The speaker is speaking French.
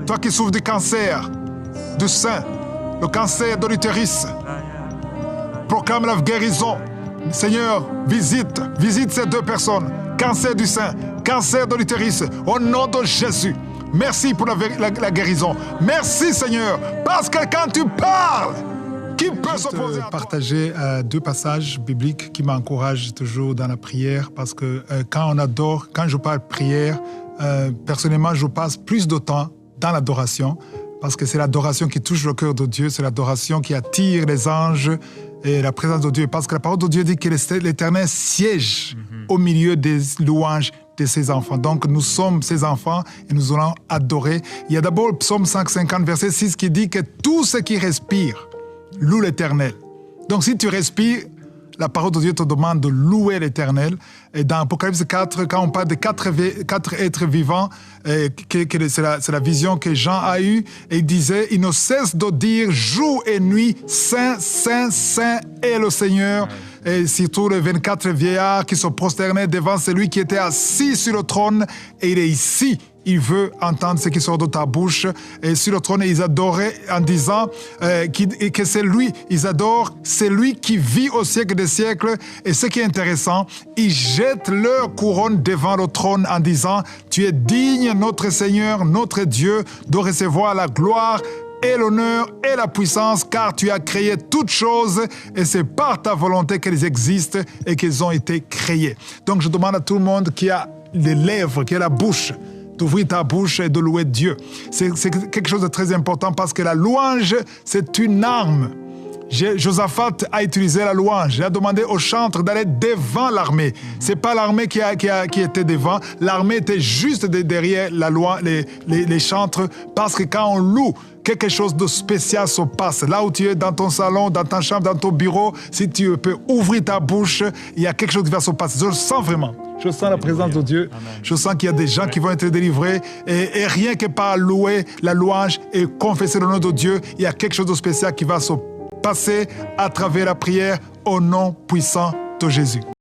Toi qui souffres du cancer, du sein, le cancer de l'utérus, proclame la guérison. Seigneur, visite ces deux personnes. Cancer du sein, cancer de l'utérus, au nom de Jésus. Merci pour la guérison. Merci Seigneur, parce que quand tu parles, qui peut s'opposer à toi? Partager deux passages bibliques qui m'encouragent toujours dans la prière, parce que quand on adore, quand je parle prière, personnellement, je passe plus de temps dans l'adoration, parce que c'est l'adoration qui touche le cœur de Dieu, c'est l'adoration qui attire les anges et la présence de Dieu, parce que la parole de Dieu dit que l'Éternel siège au milieu des louanges de ses enfants. Donc nous sommes ses enfants et nous allons adorer. Il y a d'abord le psaume 150, verset 6 qui dit que tout ce qui respire loue l'Éternel. Donc si tu respires, la parole de Dieu te demande de louer l'Éternel. Et dans Apocalypse 4, quand on parle de quatre êtres vivants, c'est la vision que Jean a eue, et il disait, il ne cesse de dire jour et nuit, Saint, Saint, Saint est le Seigneur. Et surtout les 24 vieillards qui se prosternaient devant celui qui était assis sur le trône, et il est ici. Il veut entendre ce qui sort de ta bouche. Et sur le trône, ils adoraient en disant que c'est lui. Ils adorent, c'est lui qui vit au siècle des siècles. Et ce qui est intéressant, ils jettent leur couronne devant le trône en disant « Tu es digne, notre Seigneur, notre Dieu, de recevoir la gloire et l'honneur et la puissance, car tu as créé toutes choses et c'est par ta volonté qu'elles existent et qu'elles ont été créées. » Donc je demande à tout le monde qui a les lèvres, qui a la bouche, d'ouvrir ta bouche et de louer Dieu. C'est quelque chose de très important parce que la louange, c'est une arme. Josaphat a utilisé la louange. Il a demandé aux chantres d'aller devant l'armée. C'est pas l'armée qui était devant. L'armée était juste derrière les chantres, parce que quand on loue, quelque chose de spécial se passe. Là où tu es, dans ton salon, dans ta chambre, dans ton bureau, si tu peux ouvrir ta bouche, il y a quelque chose qui va se passer. Je le sens vraiment. Je sens la présence de Dieu. Amen. Je sens qu'il y a des gens qui vont être délivrés. Et rien que par louer la louange et confesser le nom de Dieu, il y a quelque chose de spécial qui va se passer à travers la prière au nom puissant de Jésus.